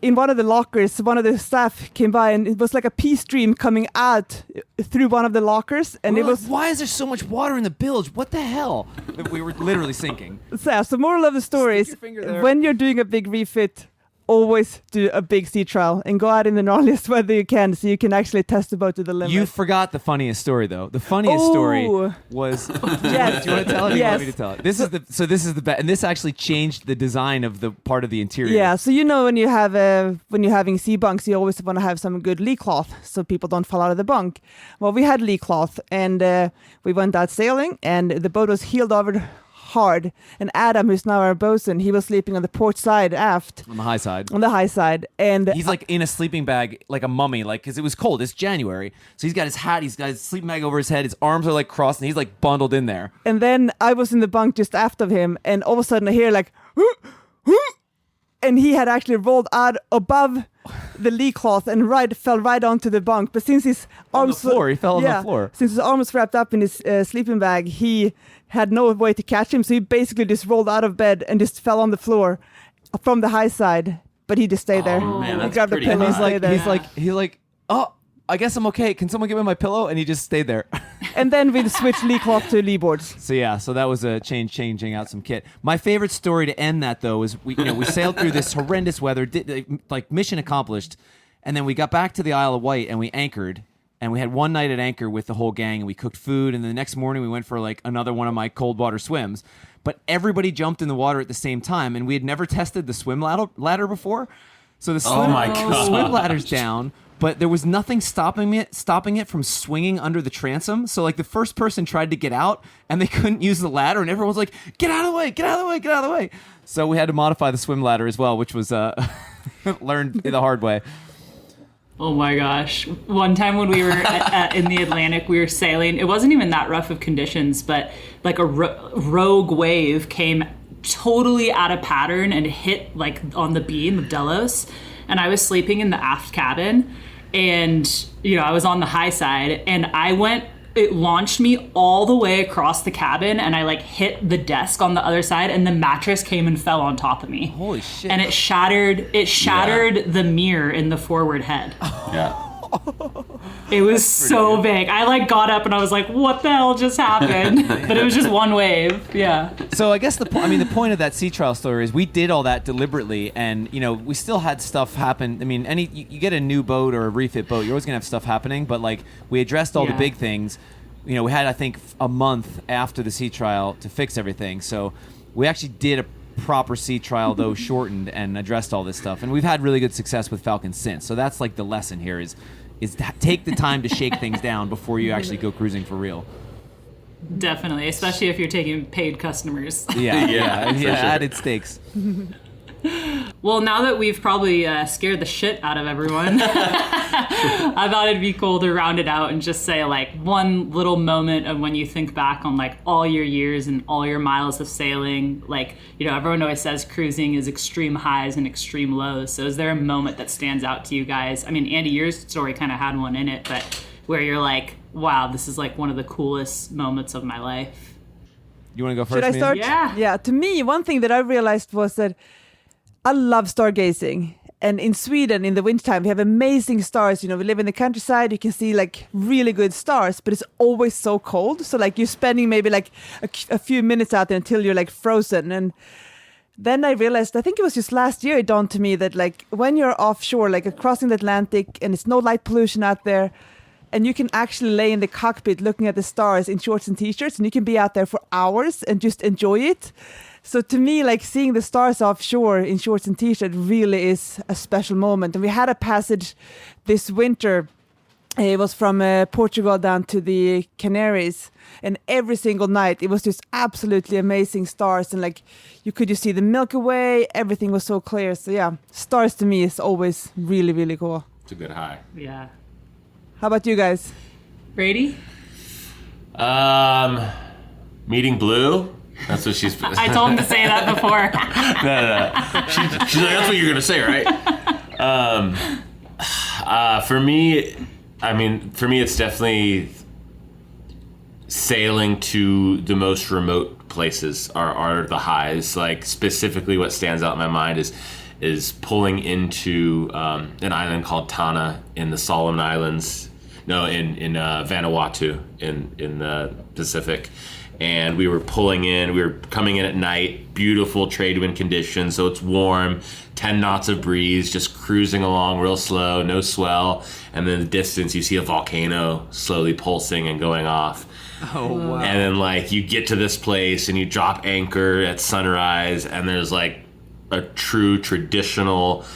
in one of the lockers, one of the staff came by, and it was like a pea stream coming out through one of the lockers, and it was. Why is there so much water in the bilge? What the hell? We were literally sinking. So moral of the story is, when you're doing a big refit, always do a big sea trial and go out in the gnarliest weather you can, so you can actually test the boat to the limit. You forgot the funniest story, though. The funniest story was. Yes. Do you want to tell it? Or Yes. You want me to tell it? This is the best, and this actually changed the design of the part of the interior. Yeah. So when you have when you're having sea bunks, you always want to have some good lee cloth so people don't fall out of the bunk. Well, we had lee cloth, and we went out sailing, and the boat was heeled over hard. And Adam, who's now our bosun, he was sleeping on the port side aft. On the high side. On the high side. And he's like in a sleeping bag, like a mummy, like, because it was cold. It's January. So he's got his hat, he's got his sleeping bag over his head, his arms are like crossed, and he's like bundled in there. And then I was in the bunk just aft of him, and all of a sudden I hear like, and he had actually rolled out above the lee cloth and fell right onto the bunk. But since his arms he fell on the floor. Since his arm was wrapped up in his sleeping bag, he had no way to catch him. So he basically just rolled out of bed and just fell on the floor from the high side. But he just stayed there. Man, He that's grabbed the pretty pillow and high. stayed there. He's like, oh, I guess I'm okay. Can someone give me my pillow? And he just stayed there. And then we switched lee cloth to lee boards. So yeah, so that was a changing out some kit. My favorite story to end that though is we sailed through this horrendous weather, like mission accomplished, and then we got back to the Isle of Wight and we anchored, and we had one night at anchor with the whole gang, and we cooked food, and the next morning we went for like another one of my cold water swims. But everybody jumped in the water at the same time, and we had never tested the swim ladder before. So the swim ladder's down. But there was nothing stopping it from swinging under the transom. So like the first person tried to get out and they couldn't use the ladder, and everyone was like, get out of the way, get out of the way, get out of the way. So we had to modify the swim ladder as well, which was learned the hard way. Oh my gosh. One time when we were in the Atlantic, we were sailing. It wasn't even that rough of conditions, but like a rogue wave came totally out of pattern and hit like on the beam of Delos. And I was sleeping in the aft cabin, and I was on the high side, and it launched me all the way across the cabin, and I like hit the desk on the other side, and the mattress came and fell on top of me. Holy shit. And it shattered the mirror in the forward head. Yeah. It was so big. I like got up and I was like, what the hell just happened? But it was just one wave. Yeah. So I guess the point of that sea trial story is we did all that deliberately, and we still had stuff happen. I mean, you get a new boat or a refit boat, you're always gonna have stuff happening, but like we addressed all the big things. We had, I think, a month after the sea trial to fix everything. So we actually did a proper sea trial, though shortened, and addressed all this stuff. And we've had really good success with FALKEN since. So that's like the lesson here is take the time to shake things down before you actually go cruising for real. Definitely, especially if you're taking paid customers. Yeah, sure. added stakes. Well, now that we've probably scared the shit out of everyone, I thought it'd be cool to round it out and just say like one little moment of when you think back on like all your years and all your miles of sailing. Like, everyone always says cruising is extreme highs and extreme lows. So is there a moment that stands out to you guys? I mean, Andy, your story kind of had one in it, but where you're like, wow, this is like one of the coolest moments of my life. You want to go first? Should I start? Yeah. Yeah. To me, one thing that I realized was that I love stargazing. And in Sweden, in the wintertime, we have amazing stars. We live in the countryside. You can see like really good stars, but it's always so cold. So like you're spending maybe like a few minutes out there until you're like frozen. And then I realized, I think it was just last year it dawned to me that like when you're offshore, like crossing the Atlantic, and it's no light pollution out there, and you can actually lay in the cockpit looking at the stars in shorts and t-shirts, and you can be out there for hours and just enjoy it. So to me, like seeing the stars offshore in shorts and t-shirt really is a special moment. And we had a passage this winter. It was from Portugal down to the Canaries, and every single night it was just absolutely amazing stars, and like you could just see the Milky Way. Everything was so clear. So yeah, stars to me is always really, really cool. It's a good high. Yeah. How about you guys? Brady? Meeting Blue. That's what she's. I told him to say that before. No. She's like, that's what you're gonna say, right? For me, it's definitely sailing to the most remote places are the highs. Like specifically, what stands out in my mind is pulling into an island called Tana in the Solomon Islands. No, in Vanuatu in the Pacific. And we were coming in at night, beautiful trade wind conditions, so it's warm, 10 knots of breeze, just cruising along real slow, no swell, and then in the distance you see a volcano slowly pulsing and going off. Oh, wow. And then like you get to this place and you drop anchor at sunrise, and there's like a true traditional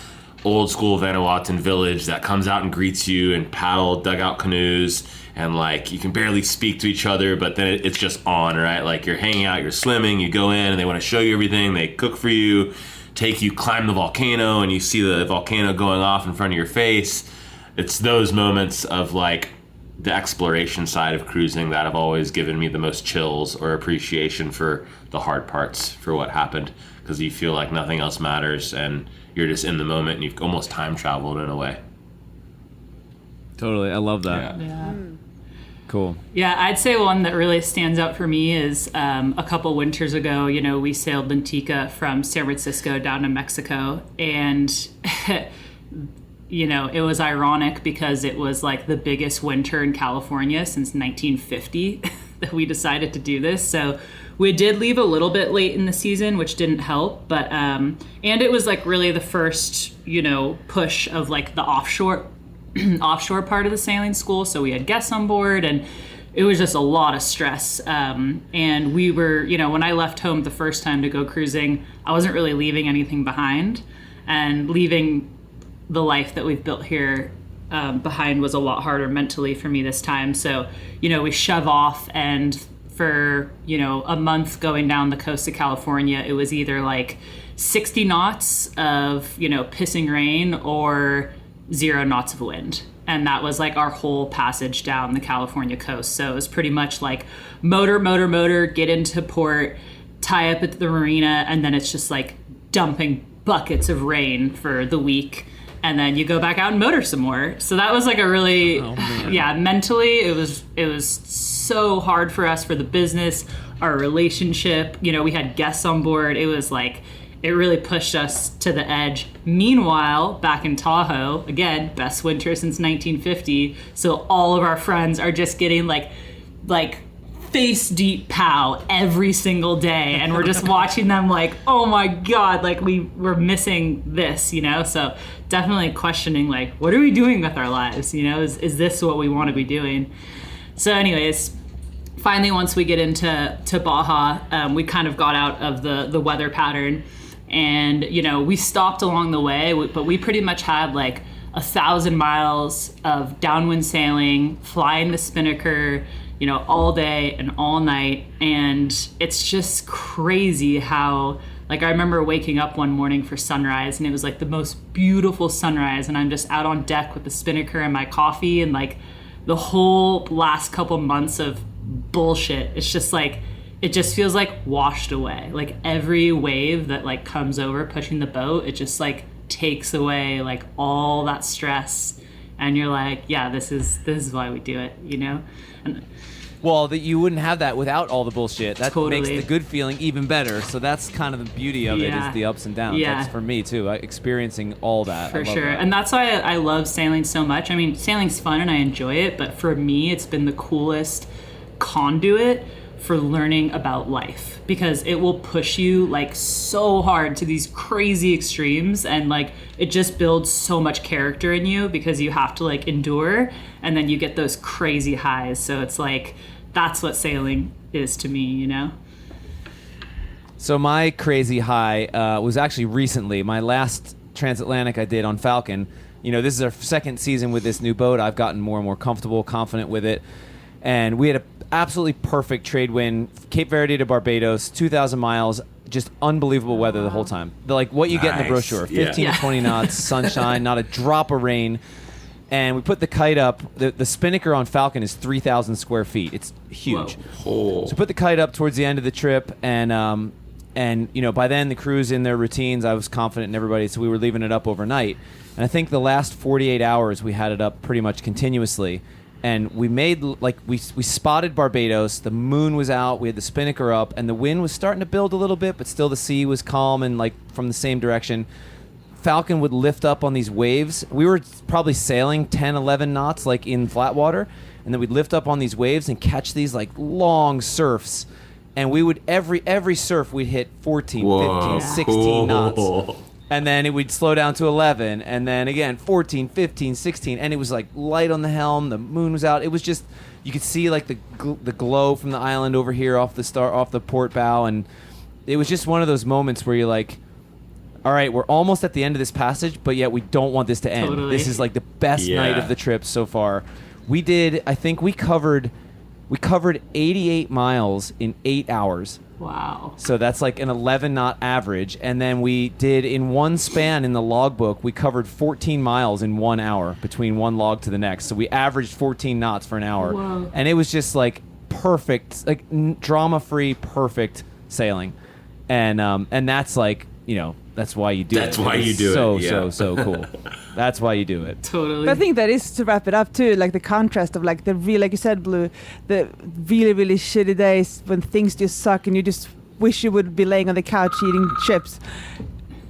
old school Vanuatuan village that comes out and greets you and paddle dugout canoes, and like you can barely speak to each other, but then it's just on, right? Like you're hanging out, you're swimming, you go in and they want to show you everything, they cook for you, take you climb the volcano, and you see the volcano going off in front of your face. It's those moments of like the exploration side of cruising that have always given me the most chills or appreciation for the hard parts, for what happened, because you feel like nothing else matters and you're just in the moment and you've almost time traveled in a way. Totally. I love that. Yeah. Cool. Yeah, I'd say one that really stands out for me is a couple winters ago, we sailed Lentica from San Francisco down to Mexico, and it was ironic because it was like the biggest winter in California since 1950 that we decided to do this. So we did leave a little bit late in the season, which didn't help, but and it was like really the first, push of like the offshore part of the sailing school. So we had guests on board and it was just a lot of stress. And we were, when I left home the first time to go cruising, I wasn't really leaving anything behind, and leaving the life that we've built here behind was a lot harder mentally for me this time. So, we shove off, and for, a month going down the coast of California, it was either like 60 knots of, pissing rain or 0 knots of wind. And that was like our whole passage down the California coast. So it was pretty much like motor, get into port, tie up at the marina, and then it's just like dumping buckets of rain for the week. And then you go back out and motor some more. So that was like a really, mentally it was so hard for us, for the business, our relationship. We had guests on board. It was like, it really pushed us to the edge. Meanwhile, back in Tahoe, again, best winter since 1950. So all of our friends are just getting like face deep pow every single day. And we're just watching them like, oh my God, like we're missing this, So definitely questioning like, what are we doing with our lives? Is this what we want to be doing? So anyways, finally, once we get into Baja, we kind of got out of the weather pattern. And, we stopped along the way, but we pretty much had like 1,000 miles of downwind sailing, flying the spinnaker, all day and all night. And it's just crazy how, like, I remember waking up one morning for sunrise, and it was like the most beautiful sunrise. And I'm just out on deck with the spinnaker and my coffee, and like the whole last couple months of bullshit, it's just like, it just feels like washed away. Like every wave that like comes over pushing the boat, it just like takes away like all that stress, and you're like, yeah, this is why we do it, And well, that you wouldn't have that without all the bullshit. That totally makes the good feeling even better. So that's kind of the beauty of it, is the ups and downs. Yeah. That's for me too, experiencing all that. For sure. And that's why I love sailing so much. I mean, sailing's fun and I enjoy it, but for me, it's been the coolest conduit for learning about life, because it will push you like so hard to these crazy extremes, and like it just builds so much character in you because you have to like endure, and then you get those crazy highs. So it's like, that's what sailing is to me, So my crazy high was actually recently. My last transatlantic I did on Falcon. This is our second season with this new boat. I've gotten more and more comfortable, confident with it. And we had an absolutely perfect trade wind, Cape Verde to Barbados, 2,000 miles, just unbelievable weather the whole time. Like what you get in the brochure, 15 to 20 knots, sunshine, not a drop of rain. And we put the kite up. The spinnaker on Falcon is 3,000 square feet. It's huge. Whoa. So we put the kite up towards the end of the trip, and by then the crew's in their routines. I was confident in everybody, so we were leaving it up overnight. And I think the last 48 hours we had it up pretty much continuously. And we made, like, we spotted Barbados. The moon was out. We had the spinnaker up, and the wind was starting to build a little bit, but still the sea was calm and like from the same direction. Falcon would lift up on these waves. We were probably sailing 10, 11 knots, like in flat water, and then we'd lift up on these waves and catch these like long surfs. And we would every surf we'd hit 14, 15, 16 knots. And then it would slow down to 11, and then again 14, 15, 16, and it was like light on the helm. The moon was out. It was just, you could see like the glow from the island over here off the port bow, and it was just one of those moments where you're like, all right, we're almost at the end of this passage, but yet we don't want this to end. Totally. This is like the best night of the trip so far. We covered 88 miles in 8 hours. Wow. So that's like an 11 knot average. And then we did, in one span in the logbook, we covered 14 miles in 1 hour between one log to the next. So we averaged 14 knots for an hour. Whoa. And it was just like perfect, like drama-free, perfect sailing. And that's like, that's why you do it. That's why you do it. So cool. That's why you do it. Totally. But I think that is, to wrap it up too, like the contrast of like the real, like you said, Blue, the really, really shitty days when things just suck and you just wish you would be laying on the couch eating chips.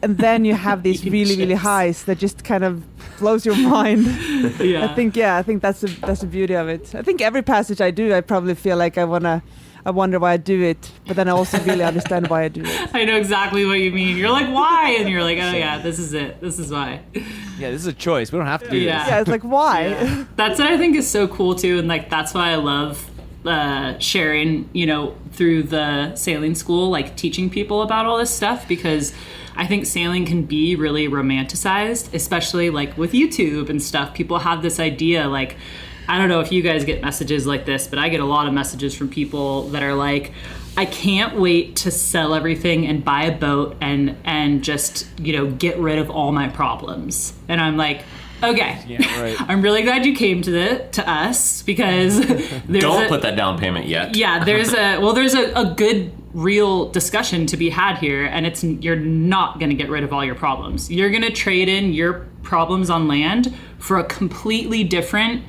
And then you have these really, really highs that just kind of blows your mind. Yeah. I think that's the beauty of it. I think every passage I do, I probably feel like I wonder why I do it, but then I also really understand why I do it. I know exactly what you mean. You're like, why? And you're like, oh yeah, this is it. This is why. Yeah, this is a choice. We don't have to do this. Yeah, it's like, why? Yeah. That's what I think is so cool too, and like that's why I love sharing, through the sailing school, like teaching people about all this stuff, because I think sailing can be really romanticized, especially like with YouTube and stuff. People have this idea, like, I don't know if you guys get messages like this, but I get a lot of messages from people that are like, I can't wait to sell everything and buy a boat and just, get rid of all my problems. And I'm like, okay, Yeah, right. I'm really glad you came to us, because Don't put that down payment yet. Yeah, there's a good real discussion to be had here, and you're not going to get rid of all your problems. You're going to trade in your problems on land for a completely different,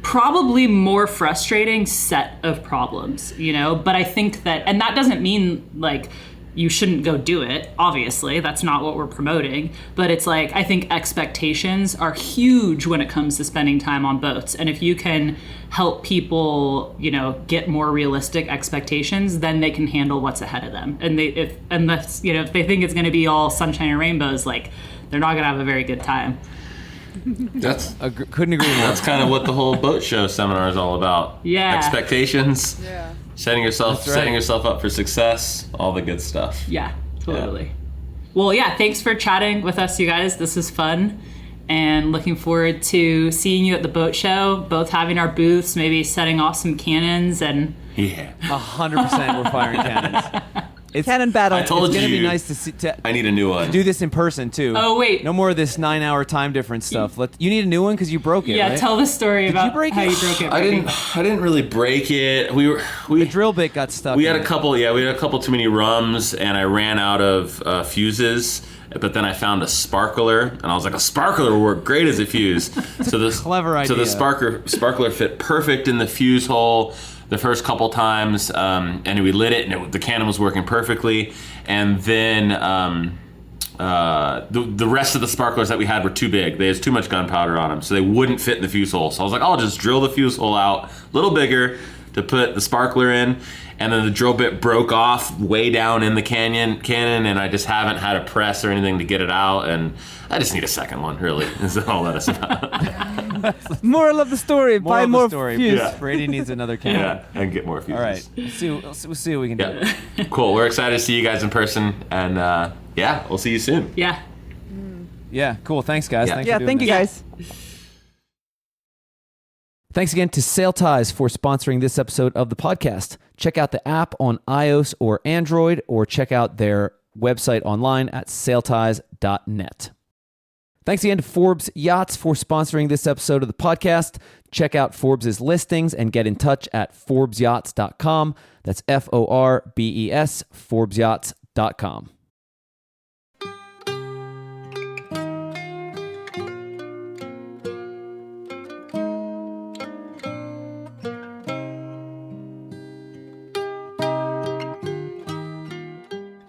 probably more frustrating set of problems, but I think that, and that doesn't mean like you shouldn't go do it, obviously that's not what we're promoting, but it's like, I think expectations are huge when it comes to spending time on boats, and if you can help people get more realistic expectations, then they can handle what's ahead of them, and if they think it's going to be all sunshine and rainbows, like they're not going to have a very good time. That's Couldn't agree more. That's kind of what the whole boat show seminar is all about. Yeah. Expectations. Yeah. Setting yourself up for success. All the good stuff. Yeah, totally. Well, yeah, thanks for chatting with us, you guys. This is fun. And looking forward to seeing you at the boat show, both having our booths, maybe setting off some cannons and... Yeah. 100% we're firing cannons. It's Cannon battle. I told It's going to you. be nice to see. I need a new one. Do this in person too. Oh, wait. No more of this 9-hour time difference stuff. You need a new one because you broke it. Yeah, right? tell the story about you break how it? you broke it. I Brady. didn't really break it. The drill bit got stuck. We had in a it. couple. Yeah, we had a couple too many rums, and I ran out of fuses. But then I found a sparkler, and I was like, a sparkler will work great as a fuse. So this Clever idea. So the sparkler fit perfect in the fuse hole the first couple times, and we lit it, and the cannon was working perfectly. And then the rest of the sparklers that we had were too big. They had too much gunpowder on them, so they wouldn't fit in the fuse hole. So I was like, I'll just drill the fuse hole out a little bigger to put the sparkler in. And then the drill bit broke off way down in the cannon, and I just haven't had a press or anything to get it out. And I just need a second one, really. Is all that is about. Moral of the story: buy Moral more of the story. fuse. Yeah. Brady needs another cannon. Yeah, and get more fuses. All right. We'll see what we can do. Yeah. Cool. We're excited to see you guys in person, and yeah, we'll see you soon. Yeah. Yeah. Cool. Thanks, guys. Yeah. Thanks Yeah, for doing thank you this. guys. Thanks again to SailTies for sponsoring this episode of the podcast. Check out the app on iOS or Android, or check out their website online at sailties.net. Thanks again to Forbes Yachts for sponsoring this episode of the podcast. Check out Forbes' listings and get in touch at ForbesYachts.com. That's FORBES, ForbesYachts.com.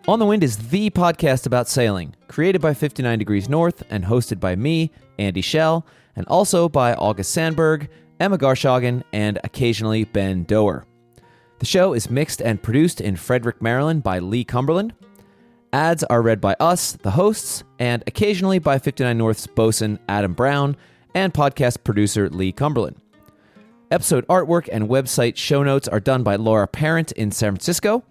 On the Wind is the podcast about sailing, created by 59 Degrees North and hosted by me, Andy Schell, and also by August Sandberg, Emma Garshagen, and occasionally Ben Doer. The show is mixed and produced in Frederick, Maryland by Lee Cumberland. Ads are read by us, the hosts, and occasionally by 59 North's bosun Adam Brown and podcast producer Lee Cumberland. Episode artwork and website show notes are done by Laura Parent in San Francisco.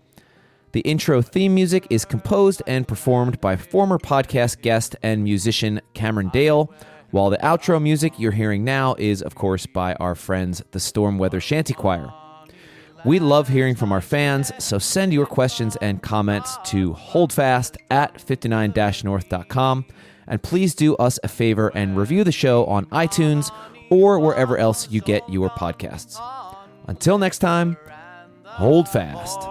The intro theme music is composed and performed by former podcast guest and musician Cameron Dale, while the outro music you're hearing now is, of course, by our friends, the Stormweather Shanty Choir. We love hearing from our fans, so send your questions and comments to holdfast@59-north.com, and please do us a favor and review the show on iTunes or wherever else you get your podcasts. Until next time, hold fast.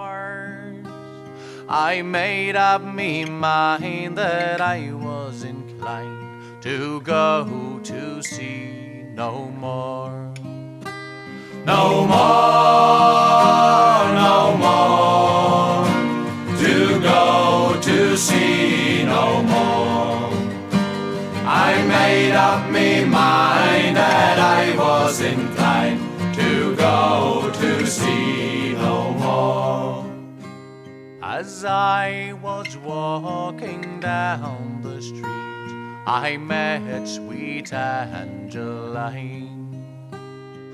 I made up me mind that I was inclined to go to sea no more. No more, no more, to go to sea no more. I made up me mind that I was inclined to go to sea no more. As I was walking down the street, I met sweet Angeline.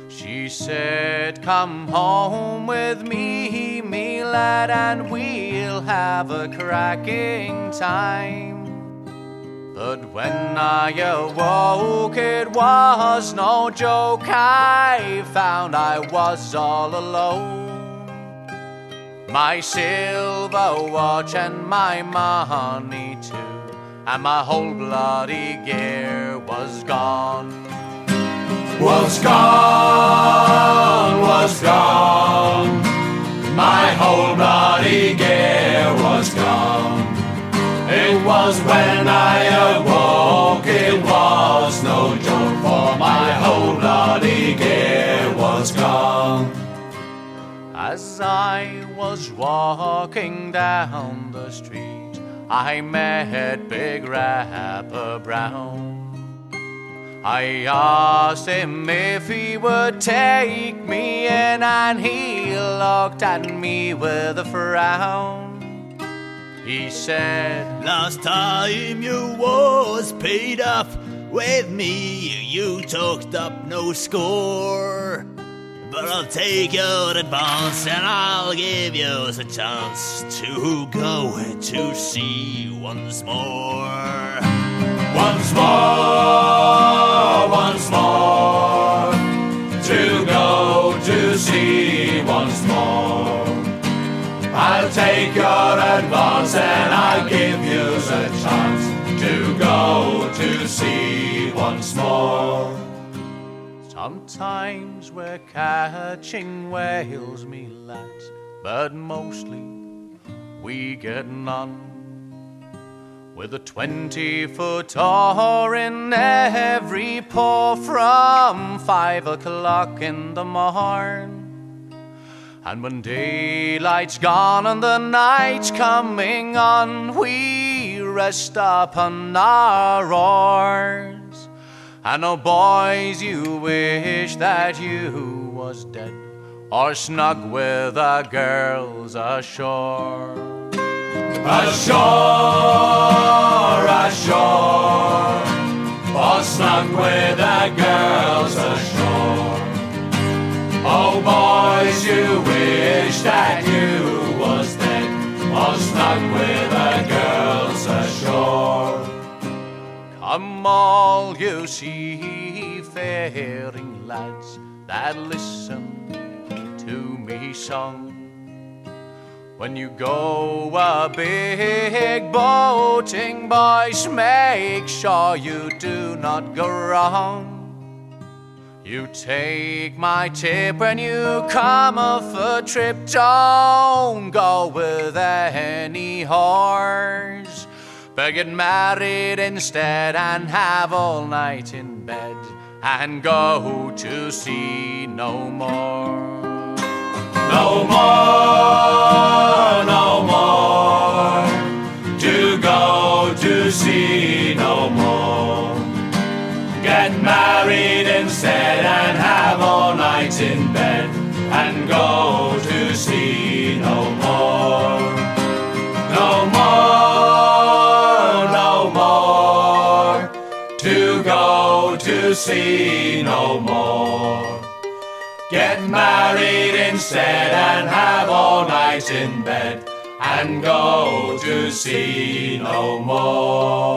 She said, come home with me, me lad, and we'll have a cracking time. But when I awoke, it was no joke. I found I was all alone. My silver watch and my money too, and my whole bloody gear was gone. Was gone, was gone. My whole bloody gear was gone. It was when I awoke, it was no joke, for my whole bloody gear was gone. As I was walking down the street, I met Big Rapper Brown. I asked him if he would take me in, and he looked at me with a frown. He said, last time you was paid up with me, you took up no score. But I'll take your advance and I'll give you a chance to go to sea once more. Once more, once more, to go to sea once more. I'll take your advance and I'll give you a chance to go to sea once more. Sometimes we're catching whales, me lads, but mostly we get none. With a 20-foot oar in every paw from 5 o'clock in the morn. And when daylight's gone and the night's coming on, we rest upon our oars. And oh boys, you wish that you was dead or snug with the girls ashore. Ashore, ashore, or snug with the girls ashore. Oh boys, you wish that you was dead or snug with the girls ashore. Come all you seafaring lads that listen to me song. When you go a big boating, boys, make sure you do not go wrong. You take my tip when you come off a trip, don't go with any horse. But get married instead and have all night in bed and go to sea no more. No more, no more, to go to sea no more. Get married instead and have all night in bed and go to sea no more. No more, no more, to go to sea no more. Get married instead and have all night in bed and go to sea no more.